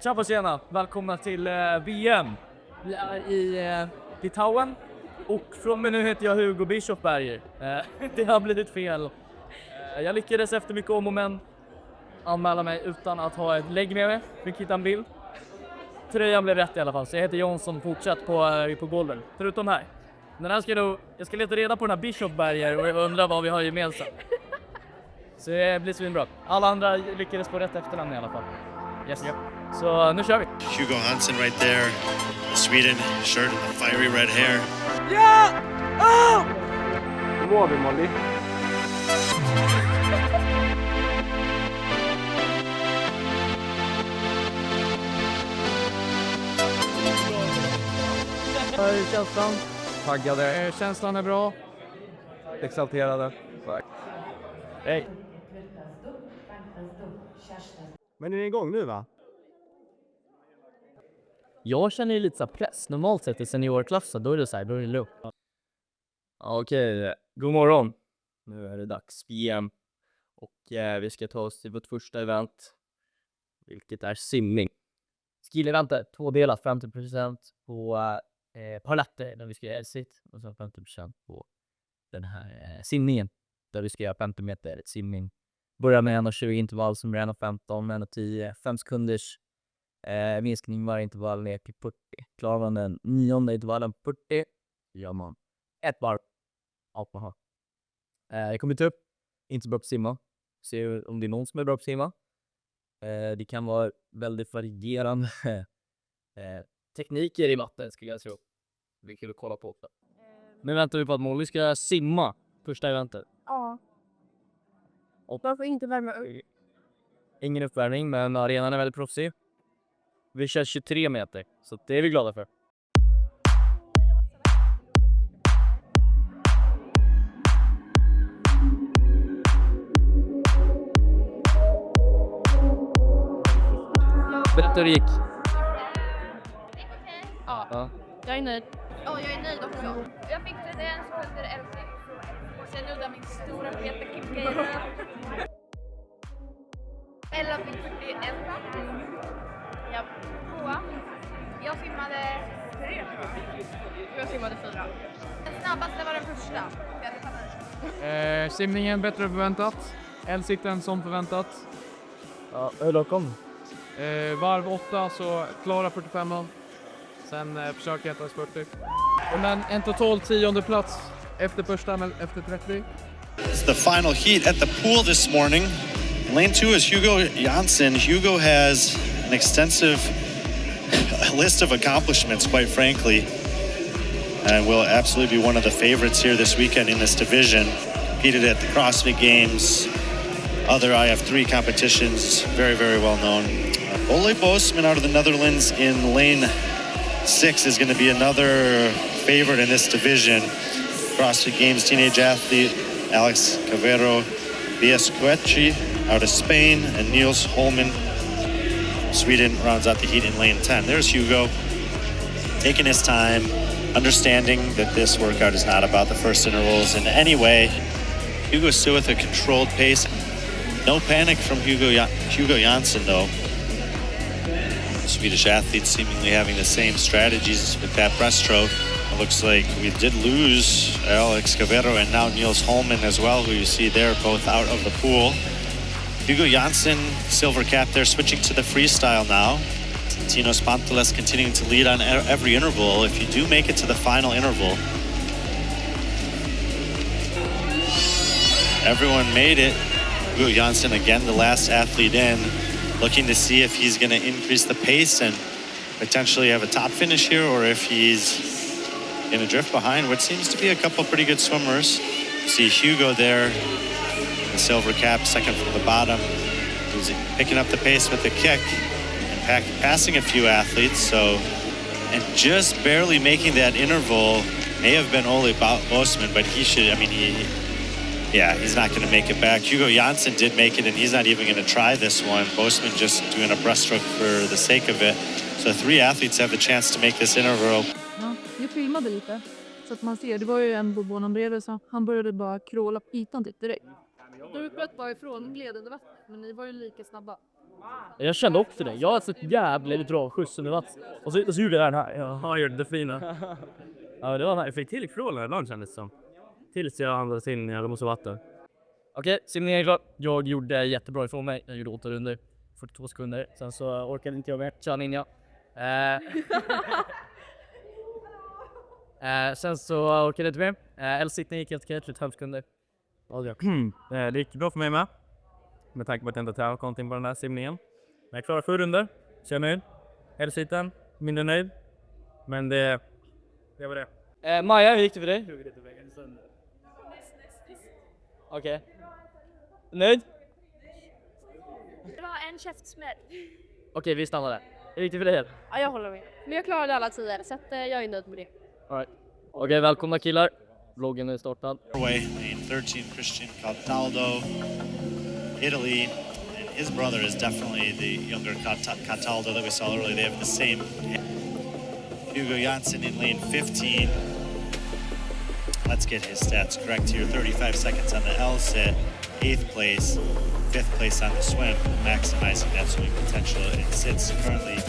Tja på tjena, välkomna till VM. Vi är i Litauen och från mig nu heter jag Hugo Bischofberger. Det har blivit fel. Jag lyckades efter mycket om och men anmäla mig utan att ha ett lägg med mig. Fick hitta en bild. Tröjan blev rätt i alla fall, så jag heter Jonsson fortsatt på golden. Förutom här. Den här jag ska leta reda på den här Bischofberger och jag undrar vad vi har gemensamt. Så det blir svinbra. Alla andra lyckades på rätt efternamn i alla fall. Yes. Yep. Så nu kör vi. Hugo Hansen right there. The Sweden shirt and the fiery red hair. Ja! Oh! Hur mår vi, Molly? Hur är känslan? Taggade. Känslan är bra. Exalterade. Hej. Men är ni igång nu, va? Jag känner ju lite så press. Normalt sett i seniorklassen, då är det så här, då är det lugnt. Okej, god morgon. Nu är det dags VM. Och vi ska ta oss till vårt första event. Vilket är simning. Skill-eventet, tvådelat, 50% på parletter där vi ska göra Insikt. Och så 50% på den här simningen. Där vi ska göra 50 meter simning. Börja med 1,20 intervall som är 1,15, 1,10, 5 sekunders minskning varje intervall ner till 40. Klarar man den 9:e intervallen 40, gör man ett varv. Allt man har. Jag kommer ta upp, inte så bra på att simma. Se om det är någon som är bra på att simma. Det kan vara väldigt varierande tekniker i vatten, skulle jag tro. Vi kan kolla på också. Men väntar vi på att Molly ska simma första eventet. Ja. Och man får inte värma upp. Ingen uppvärmning, men arenan är väldigt proffsig. Vi kör 23 meter, så det är vi glada för. Berätta hur det gick. Ja. Jag är nöjd. Ja, jag är nöjd också. Jag fick 31 sekunder 11. Sen nuddade min stora feta kicka i den. Ella fick 41. Ja, tvåa. Jag simmade 3. Jag simmade 4. Den snabbaste var den första. Simningen bättre än förväntat. Insikten som förväntat. Ja, hur kom? Varv 8 så klara 45. Sen försöker jag ta 40. Men en total 10:e plats efter första, men efter 30. It's the final heat at the pool this morning. In lane 2 is Hugo Janssen. Hugo has an extensive list of accomplishments, quite frankly, and will absolutely be one of the favorites here this weekend in this division. Competed at the CrossFit Games, other IF3 competitions, very, very well known. Ole Boseman out of the Netherlands in lane 6 is going to be another favorite in this division. CrossFit Games teenage athlete Alex Cavero Viescuechi out of Spain, and Niels Holman, Sweden, rounds out the heat in lane 10. There's Hugo, taking his time, understanding that this workout is not about the first intervals in any way. Hugo still with a controlled pace. No panic from Hugo Janssen, though. Swedish athletes seemingly having the same strategies with that breaststroke. It looks like we did lose Alex Cavero and now Niels Holman as well, who you see there, both out of the pool. Hugo Janssen, silver cap there, switching to the freestyle now. Tino Spanteles continuing to lead on every interval. If you do make it to the final interval, everyone made it. Hugo Janssen, again, the last athlete in, looking to see if he's going to increase the pace and potentially have a top finish here, or if he's going to drift behind what seems to be a couple pretty good swimmers. You see Hugo there, the silver cap, second from the bottom, who's picking up the pace with the kick and passing a few athletes. So, and just barely making that interval may have been Ole Boseman, but he should, I mean, he's not going to make it back. Hugo Janssen did make it, and he's not even going to try this one. Boseman just doing a breaststroke for the sake of it. So 3 athletes have the chance to make this interval. Ja, jag filmade lite så att man ser. Det var ju en på banan bredvid, så han började bara kråla på ytan direkt. Du var ifrån gled under vattnet, men ni var ju lika snabba. Jag kände också det. Jag har så jävligt bra skjuts under vatten. Och så gjorde jag den här. Ja, jag gjorde det fina. Ja, det var när jag fick till från ibland kändes det som. Tills jag andades in, jag måste vatten. Okej, simningen är klar. Jag gjorde jättebra ifrån mig. Jag gjorde 8 runder, 42 sekunder. Sen så orkade inte jag mer. Tja ninja. Sen så orkade jag inte mer. L-sittning gick helt okej, 35 sekunder. Det gick bra för mig med tanke på att jag inte tränat någonting på den här simningen. Men jag klarade 7 runder. Så jag är nöjd. L-sitten, mindre nöjd. Men det var det. Maja, hur gick det för dig? Okej. Nöjd? Det var en käftsmäll. Okej, vi stannar där. Hur gick det för dig? Ja, jag håller med. Men jag klarade alla 10, så att jag är nöjd med det. All right. Okej, välkomna killar. Vloggen är startad. Norway, lane 13, Christian Cataldo, Italy, and his brother is definitely the younger Cataldo that we saw earlier. They have the same. Hugo Janssen in lane 15. Let's get his stats correct here. 35 seconds on the L-sit, 8th place, 5th place on the swim, maximizing that swimming potential. It sits currently in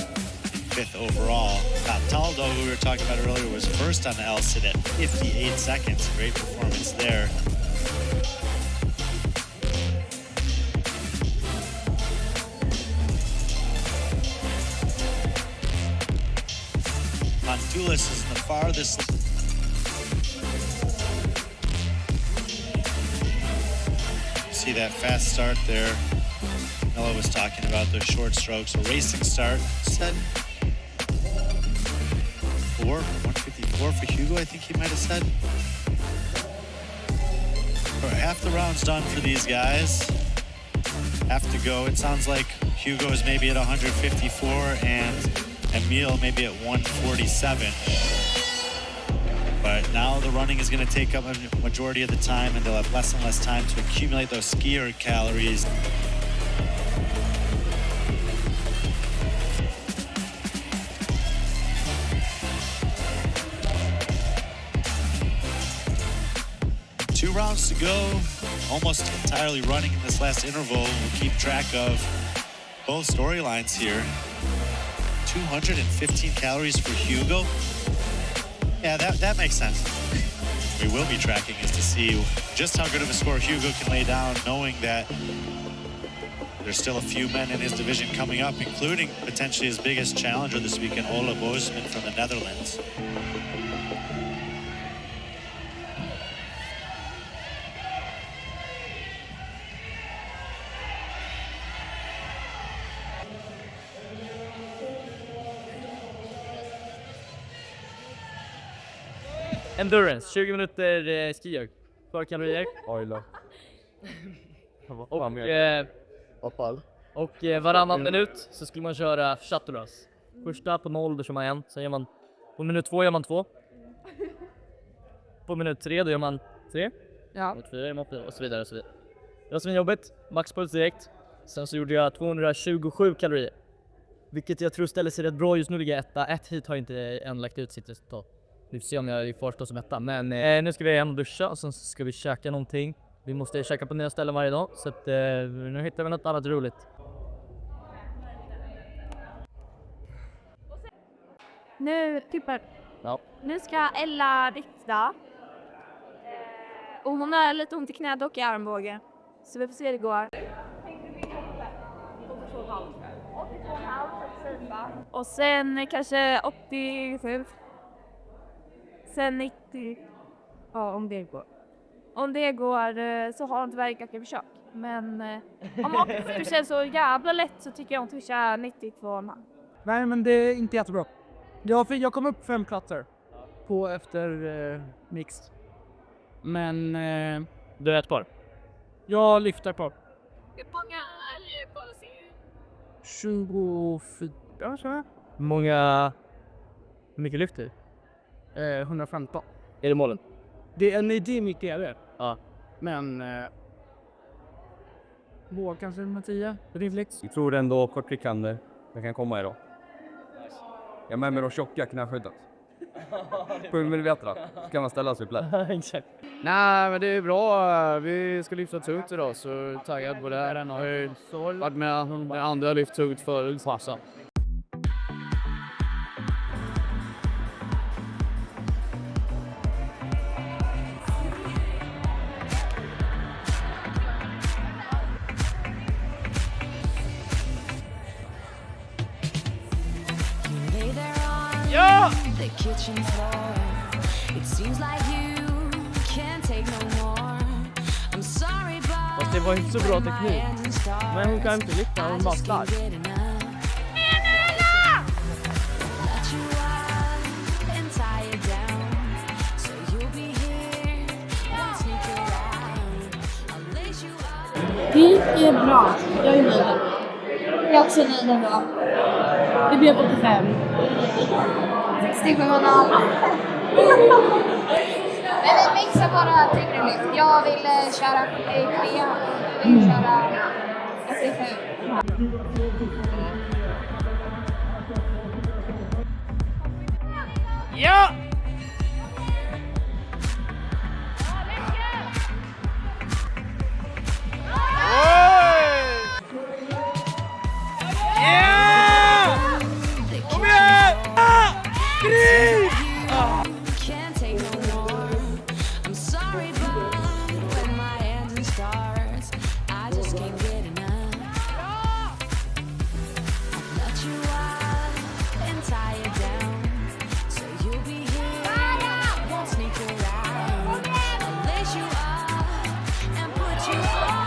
5th overall. Cataldo, who we were talking about earlier, was first on the L-sit at 58 seconds. Great performance there. Montulis is the farthest. See that fast start there. Noah was talking about those short strokes. A racing start. Said 154 for Hugo, I think he might have said. Half the round's done for these guys. Have to go. It sounds like Hugo is maybe at 154 and Emil maybe at 147. But now the running is going to take up a majority of the time, and they'll have less and less time to accumulate those skier calories. Two rounds to go, almost entirely running in this last interval. We'll keep track of both storylines here. 215 calories for Hugo. Yeah, that makes sense. We will be tracking is to see just how good of a score Hugo can lay down, knowing that there's still a few men in his division coming up, including potentially his biggest challenger this weekend, Ola Bozeman from the Netherlands. Endurance, 20 minuter skijag. För kalorier. Ojla. Och varannan minut så skulle man köra shuttlers. Första på 0 då kör man 1. Sen gör man på minut 2 gör man 2. På minut 3 då gör man 3. Ja. Minut 4 gör man 4 och så vidare och så vidare. Det var svinjobbigt. Maxpuls direkt. Sen så gjorde jag 227 kalorier. Vilket jag tror ställer sig rätt bra. Just nu ligger jag etta. Ett hit har inte än lagt ut sitt resultat. Vi får se om jag får stå som etta. Men nu ska vi hem och duscha och sen ska vi käka någonting. Vi måste käka på nya ställen varje dag. Så att, nu hittar vi något annat roligt. Nu tippar. Ja. Nu ska Ella rikta. Och hon har lite ont i knät och i armbåge. Så vi får se hur det går. Och sen kanske 87. Sen 90. Ja, om det går. Om det går så har hon tyvärr inga försök. Men om 87 känns så jävla lätt så tycker jag hon ska köra 92. Nej, men det är inte jättebra. Jag kom upp 5 platser på efter mixed. Men Du är ett par. jag lyfter på Hur många är det på att se? 24, så här. Hur mycket lyfter du? 115. Är det målen? Det är mycket är det. Ja. Men våg kanske med 10 reflex. Jag tror ändå 40 kan komma idag. Jag är med de tjocka knäskydden. 7 millimeter kan man ställa sig upp lätt. Exakt. Nej, men det är bra. Vi ska lyfta tungt idag, så taggad på det här. Den har ju varit med andra lyft tungt förut. Fasa. Ja! The kitchen floor. It seems like you can't take no more. I'm sorry, but Fast det var inte så bra teknik. Men hon kan inte lyfta, hon bara stark. Vi är bra. Jag är nöjd. Jag är också nöjd ändå. Det blev 85. 67,5. Men vi mixar bara tyngre lyft. Jag vill köra 73 och du vill köra 87. Ja! Can't take no more. I'm sorry, but when my engine starts, I just can't get enough. I'll let you up and tie it down, so you'll be here, won't sneak around. I'll lace you up and put you on.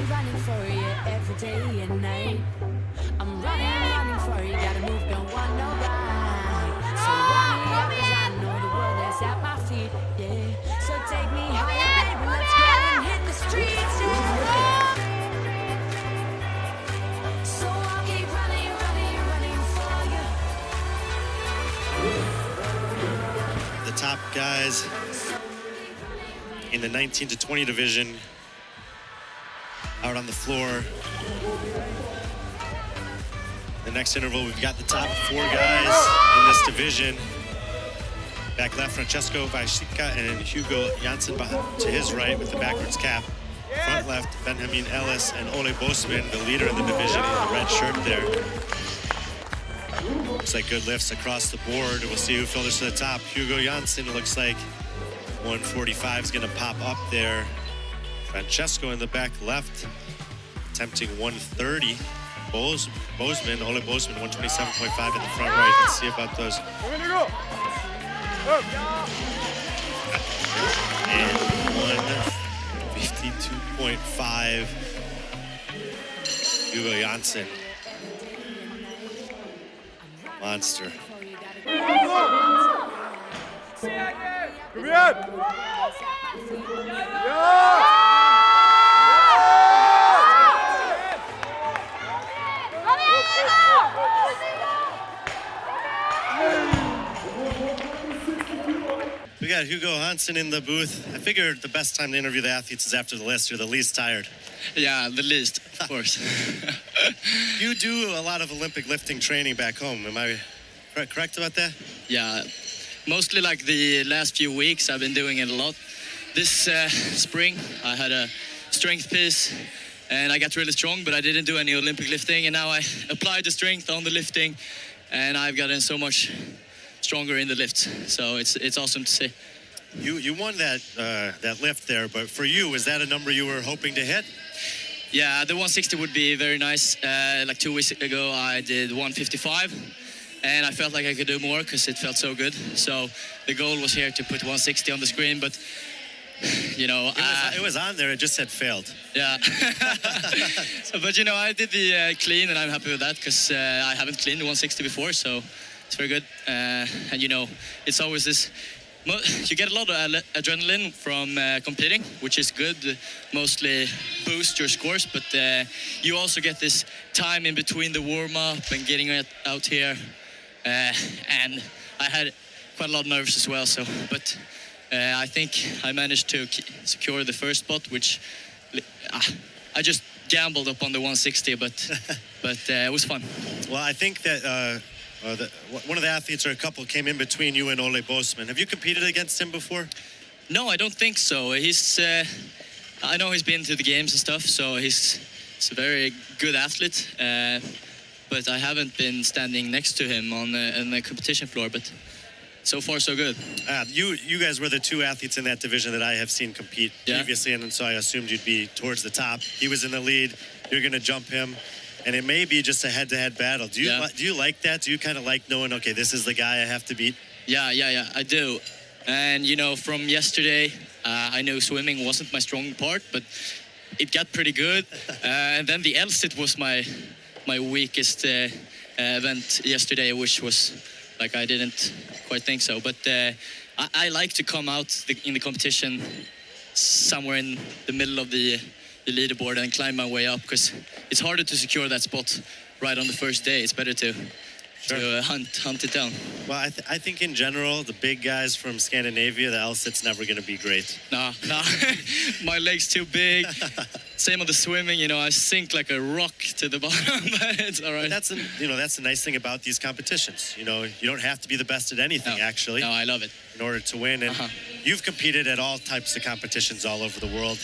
Running for you every day and night. I'm running for you, gotta move, don't want no ride. So run it up, 'cause I know the world is at my feet, yeah. So take me higher, baby, let's go and hit the streets, yeah. So I'll keep running for you. The top guys in the 19 to 20 division out on the floor. The next interval, we've got the top 4 guys in this division. Back left, Francesco Vajsika and Hugo Janssen to his right with the backwards cap. Front left, Benjamin Ellis and Ole Bosman, the leader in the division in the red shirt there. Looks like good lifts across the board. We'll see who filters to the top. Hugo Janssen looks like 145 is going to pop up there. Francesco in the back left, attempting 130. Bosman, Ole Bosman, 127.5 in the front right. Let's see about those. And 152.5. Hugo Janssen. Monster. We got Hugo Janssen in the booth. I figured the best time to interview the athletes is after the list. You're the least tired. Yeah, the least, of course. You do a lot of Olympic lifting training back home. Am I correct about that? Yeah, mostly like the last few weeks I've been doing it a lot. This spring I had a strength piece and I got really strong, but I didn't do any Olympic lifting, and now I applied the strength on the lifting and I've gotten so much stronger in the lifts. So it's awesome to see. You won that lift there, but for you, was that a number you were hoping to hit? Yeah, the 160 would be very nice. Like 2 weeks ago I did 155 and I felt like I could do more because it felt so good. So the goal was here to put 160 on the screen, but you know, it was on there. It just said failed. Yeah. But you know, I did the clean, and I'm happy with that because I haven't cleaned the 160 before, so it's very good. And you know, it's always this. You get a lot of adrenaline from competing, which is good. Mostly boost your scores, but you also get this time in between the warm up and getting out here. And I had quite a lot of nerves as well. So, but. I think I managed to secure the first spot, which I just gambled upon the 160, but it was fun. Well, I think that one of the athletes or a couple came in between you and Ole Boseman. Have you competed against him before? No, I don't think so. He's, I know he's been to the games and stuff, so he's a very good athlete. But I haven't been standing next to him on the competition floor. But so far, so good. You guys were the two athletes in that division that I have seen compete previously, and so I assumed you'd be towards the top. He was in the lead. You're going to jump him. And it may be just a head-to-head battle. Do you like that? Do you kind of like knowing, okay, this is the guy I have to beat? Yeah, I do. And, you know, from yesterday, I knew swimming wasn't my strong part, but it got pretty good. And then the L-sit was my weakest event yesterday, which was, like, I didn't quite think so. But I like to come out in the competition somewhere in the middle of the leaderboard and climb my way up, because it's harder to secure that spot right on the first day. It's better to hunt it down. Well, I think in general, the big guys from Scandinavia, the L-sit's never going to be great. Nah. My leg's too big. Same on the swimming, you know, I sink like a rock to the bottom, but it's all right. That's the nice thing about these competitions. You know, you don't have to be the best at anything, actually. No, I love it. In order to win. And you've competed at all types of competitions all over the world.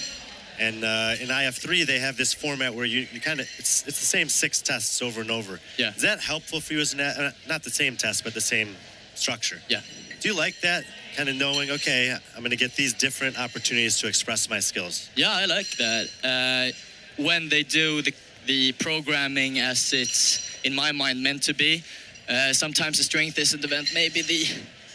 And in IF3, they have this format where you kind of, it's the same 6 tests over and over. Yeah. Is that helpful for you as not the same test, but the same structure? Yeah. Do you like that? Kind of knowing, okay, I'm going to get these different opportunities to express my skills. Yeah, I like that. When they do the programming as it's, in my mind, meant to be, sometimes the strength isn't event, maybe the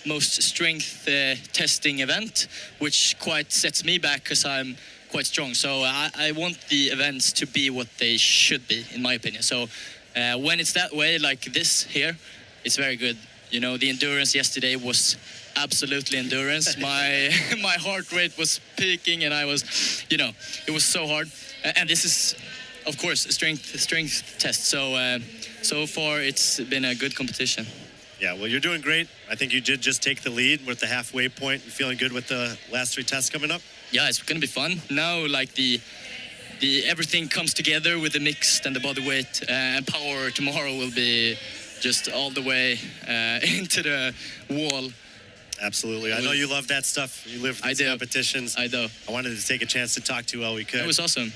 most strength testing event, which quite sets me back because I'm quite strong. So I want the events to be what they should be, in my opinion. So when it's that way, like this here, it's very good. You know, the endurance yesterday was absolutely endurance. My heart rate was peaking, and I was, you know, it was so hard. And this is, of course, a strength test. So so far, it's been a good competition. Yeah, well, you're doing great. I think you did just take the lead. We're at the halfway point and feeling good with the last 3 tests coming up. Yeah, it's gonna be fun. Now, like the everything comes together with the mixed and the body weight and power. Tomorrow will be just all the way into the wall. Absolutely. I know you love that stuff. You live for these competitions. I do. I wanted to take a chance to talk to you while we could. It was awesome.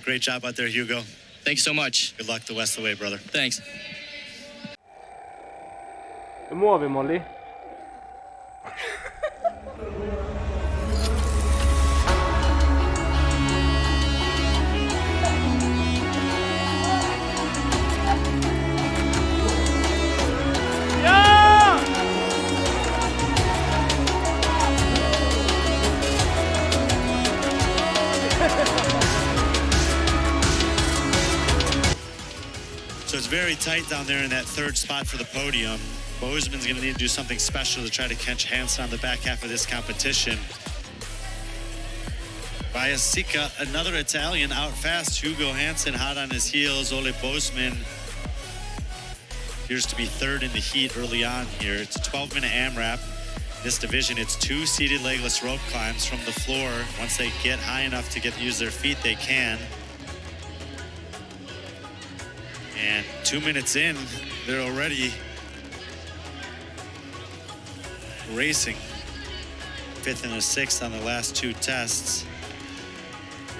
Great job out there, Hugo. Thank you so much. Good luck the rest of the way, brother. Thanks. Hur mår vi, Molly? So it's very tight down there in that 3rd spot for the podium. Boseman's going to need to do something special to try to catch Hansen on the back half of this competition. Biasica, another Italian, out fast. Hugo Hansen hot on his heels. Ole Boseman appears to be 3rd in the heat early on here. It's a 12-minute AMRAP. In this division, it's 2 seated legless rope climbs from the floor. Once they get high enough to use their feet, they can. And 2 minutes in, they're already racing. 5th and a 6th on the last 2 tests.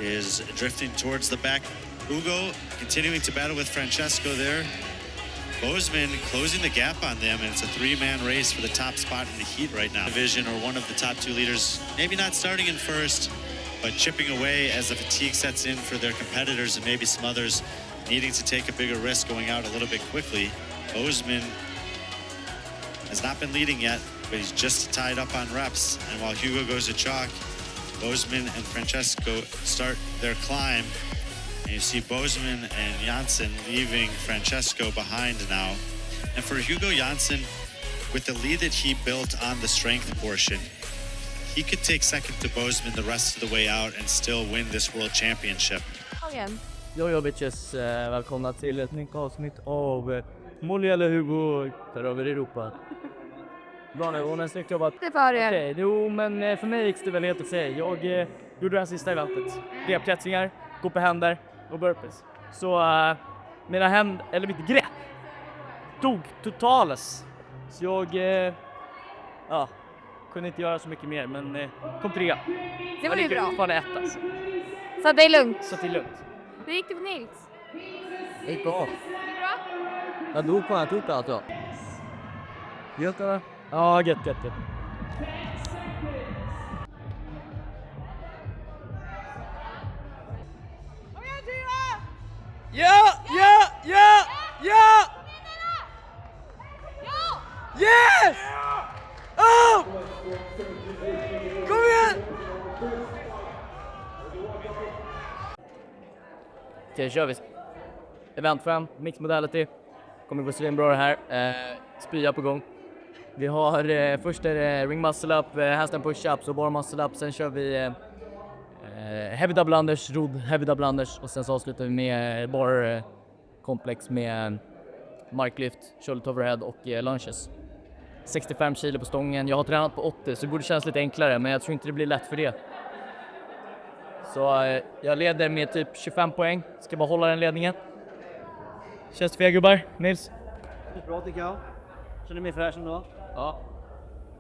Is drifting towards the back. Hugo continuing to battle with Francesco there. Boseman closing the gap on them, and it's a 3-man race for the top spot in the heat right now. Division, or one of the top 2 leaders, maybe not starting in first, but chipping away as the fatigue sets in for their competitors, and maybe some others needing to take a bigger risk going out a little bit quickly. Boseman has not been leading yet, but he's just tied up on reps. And while Hugo goes to chalk, Boseman and Francesco start their climb. And you see Boseman and Janssen leaving Francesco behind now. And for Hugo Janssen, with the lead that he built on the strength portion, he could take second to Boseman the rest of the way out and still win this world championship. Igen. Yo bitches, välkomna till ett nytt avsnitt av Molly eller Hugo tar över Europa. Bra nu, hon är snyggt jobbat. Det för er. Okej, jo men för mig gick det väl helt att säga. Jag gjorde det här sista eventet. Repklättringar, gå på händer och burpees. Så mina händer, eller mitt grepp dog totales. Så jag kunde inte göra så mycket mer, men kom 3. Det var ju bra. Fan 1 alltså. Så det är lugnt. Så det är lugnt. Hur gick det för Nils? Det gick bra. Gick det bra? Jag dog på en tuta alltså. Gött eller? Ja, gött. Ja! Yes! Oh! Kom igen! Okej, kör vi. Event 5, Mixed Modality. Kommer gå svinbra det här. Spya på gång. Vi har först är det ring muscle up, handstand push-ups och bar muscle up. Sen kör vi heavy double unders, rodd heavy double unders. Och sen så avslutar vi med bar komplex med marklyft, shoulder to overhead och lunges. 65 kilo på stången. Jag har tränat på 80 så det borde kännas lite enklare, men jag tror inte det blir lätt för det. Så jag leder med typ 25 poäng. Ska bara hålla den ledningen. Känns det för er gubbar? Nils? Det är bra tycker jag. Känner du mig fräsch ändå? Ja.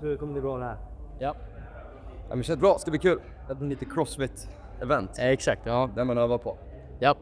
Hur kommer det bra det här? Ja. Ja, men det känns bra, ska bli kul. Det blir lite crossfit-event. Exakt, ja. Där man övar på. Ja.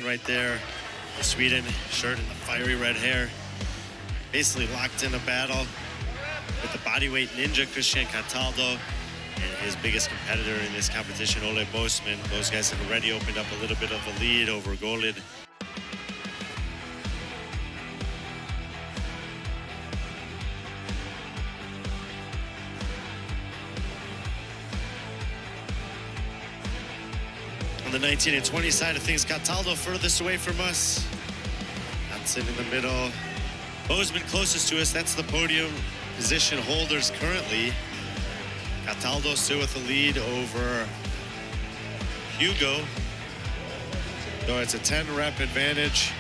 Right there, the Sweden shirt and the fiery red hair, basically locked in a battle with the bodyweight ninja Christian Cataldo and his biggest competitor in this competition, Ole Bosman. Those guys have already opened up a little bit of a lead over Guldet. On the 19 and 20 side of things, Cataldo furthest away from us. Hansen in the middle. Bosman closest to us. That's the podium position holders currently. Cataldo still with the lead over Hugo. So it's a 10 rep advantage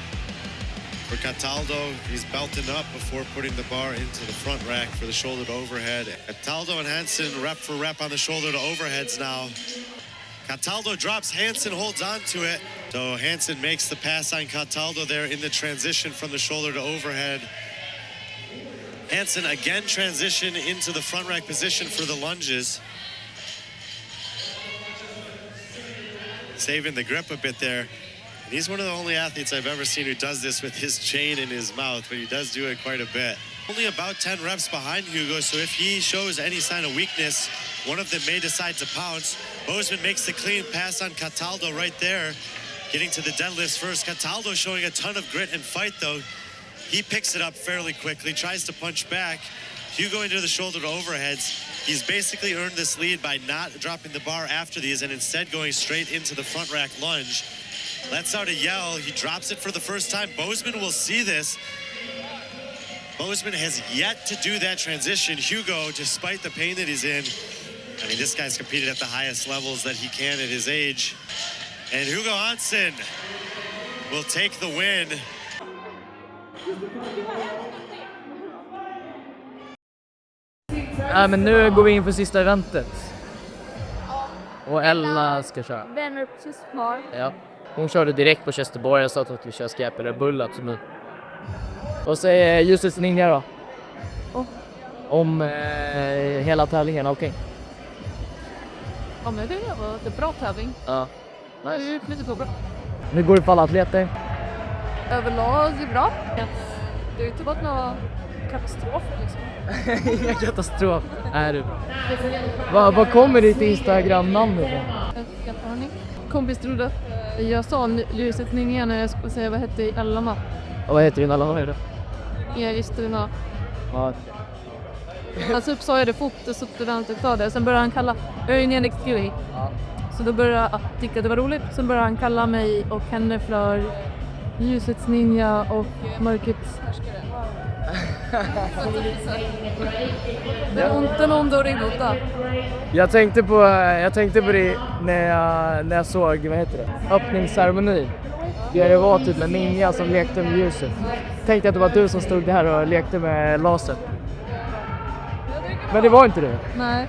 for Cataldo. He's belting up before putting the bar into the front rack for the shoulder to overhead. Cataldo and Hansen rep for rep on the shoulder to overheads now. Cataldo drops, Hansen holds on to it. So Hansen makes the pass on Cataldo there in the transition from the shoulder to overhead. Hansen again transition into the front rack position for the lunges. Saving the grip a bit there. And he's one of the only athletes I've ever seen who does this with his chain in his mouth, but he does do it quite a bit. Only about 10 reps behind Hugo, so if he shows any sign of weakness, one of them may decide to pounce. Bosman makes the clean pass on Cataldo right there, getting to the deadlifts first. Cataldo showing a ton of grit and fight, though. He picks it up fairly quickly, tries to punch back. Hugo into the shoulder to overheads. He's basically earned this lead by not dropping the bar after these and instead going straight into the front rack lunge. Lets out a yell. He drops it for the first time. Bosman will see this. Bosman has yet to do that transition. Hugo, despite the pain that he's in, I mean, this guy's competed at the highest levels that he can at his age. And Hugo Hansen will take the win. Men nu går vi in för sista eventet. Och Ella ska köra. Vänner precis kvar. Ja. Hon körde direkt på Chesterborg. Jag sa att vi kör skräp eller bullat som nu. Och så är Justus Ninja då. Om hela tävlingen, okej. Ja, men det var en bra tävling. Ja. Det är lite på bra. Nu går det för alla atleter. överlag är bra. Det har inte varit några katastrofer liksom. Inga katastrof. Är du? Vad kommer ditt Instagram-namn ifrån? Kompis trodde att jag sa ljussättningen när jag skulle säga vad hette i Allama. Och vad heter din alla då? Ja, just det. Ja. Alltså upp sa jag det fort så studenten sa det. Sen började han kalla Örjnedexkiri. Så då började jag tycka det var roligt. Sen började han kalla mig och henne för ljusets ninja och mörkrets härskare. Det är inte någon dörr emot det. Jag tänkte på det när jag såg, vad heter det? Öppningsceremoni. Det var typ en ninja som lekte med ljuset. Tänkte att det var du som stod där och lekte med laser. Men det var inte det. Nej.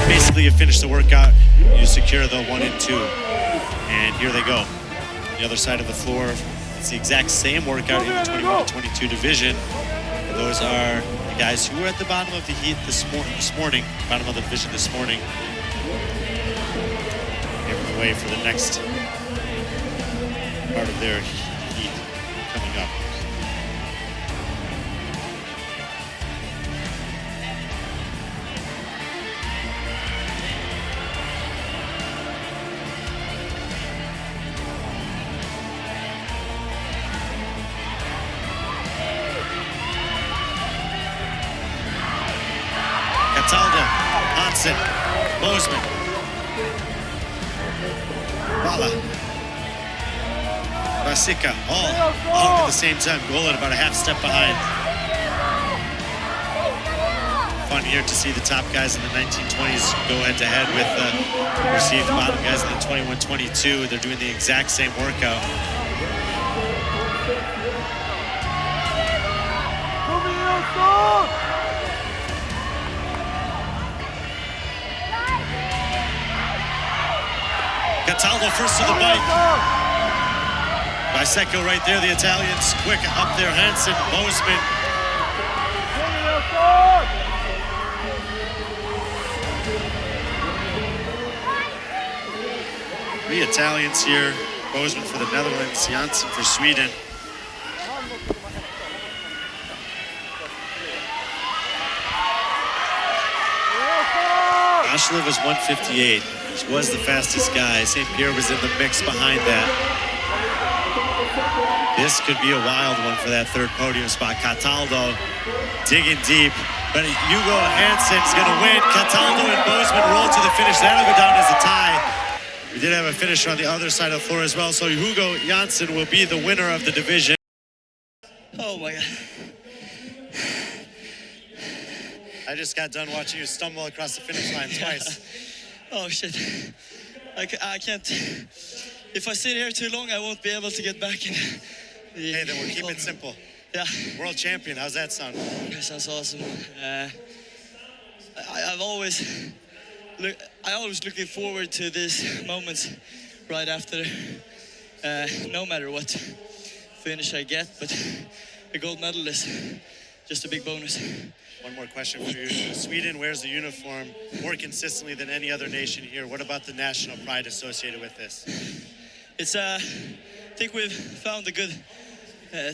Basically, you finish the workout, you secure the 1 and 2, and here they go. The other side of the floor, it's the exact same workout in the 21 to 22 division. Those are the guys who were at the bottom of the heat this morning, bottom of the division this morning. Paving the way for the next part of their heat coming up. Cataldo, Hansen, Bozeman, Bala, Vasika, all out at the same time. Guldet about a half step behind. Fun here to see the top guys in the 1920s go head to head with the perceived bottom guys in the 21-22. They're doing the exact same workout. Cataldo first to the bike. Bisecco right there, the Italians quick up there. Hansen, Bozeman. Three Italians here. Bozeman for the Netherlands, Janssen for Sweden. Ashlev was 158. He was the fastest guy. St. Pierre was in the mix behind that. This could be a wild one for that third podium spot. Cataldo digging deep, but Hugo Hansen's going to win. Cataldo and Bozeman roll to the finish. That'll go down as a tie. We did have a finisher on the other side of the floor as well, so Hugo Janssen will be the winner of the division. Oh my God. I just got done watching you stumble across the finish line twice. Oh shit. I can't. If I sit here too long, I won't be able to get back in. Hey, then we'll keep it simple. Yeah. World champion, how's that sound? That sounds awesome. I always looking forward to these moments right after, no matter what finish I get, but the gold medal is just a big bonus. One more question for you. Sweden wears the uniform more consistently than any other nation here. What about the national pride associated with this? It's I think we've found a good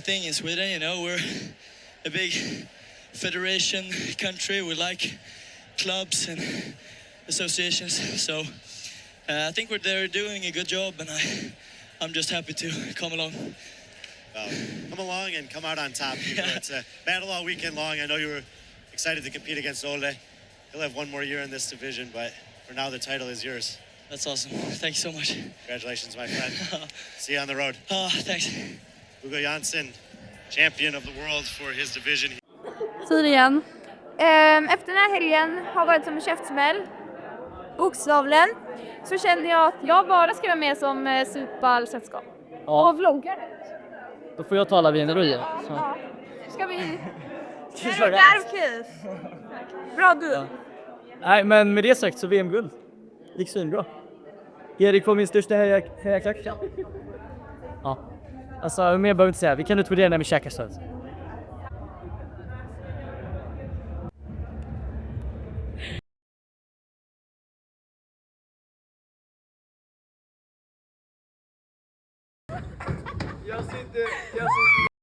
thing in Sweden. You know, we're a big federation country. We like clubs and associations. So I think they're doing a good job, and I'm just happy to come along. Well, come along and come out on top. You know, it's a battle all weekend long. I know you were excited to compete against Ole. He'll have one more year in this division, but for now the title is yours. That's awesome. Thank you so much. Congratulations, my friend. See you on the road. Thanks. Hugo Janssen, champion of the world for his division. Tydligen. Efter den här helgen har varit som en käftsmäll, bokstavligen, så kände jag att jag bara ska vara med som supersällskap och vloggar. Då får jag ta alla viner och ge. Ja. Ska vi... Ska vi Det är okej. Bra du. Ja. Nej, men med det sagt så VM-guld. Gick svinbra. Erik var min största hejaklack. Ja. Alltså, mer behöver jag inte säga. Vi kan utvärdera när vi käkar så. Jag sitter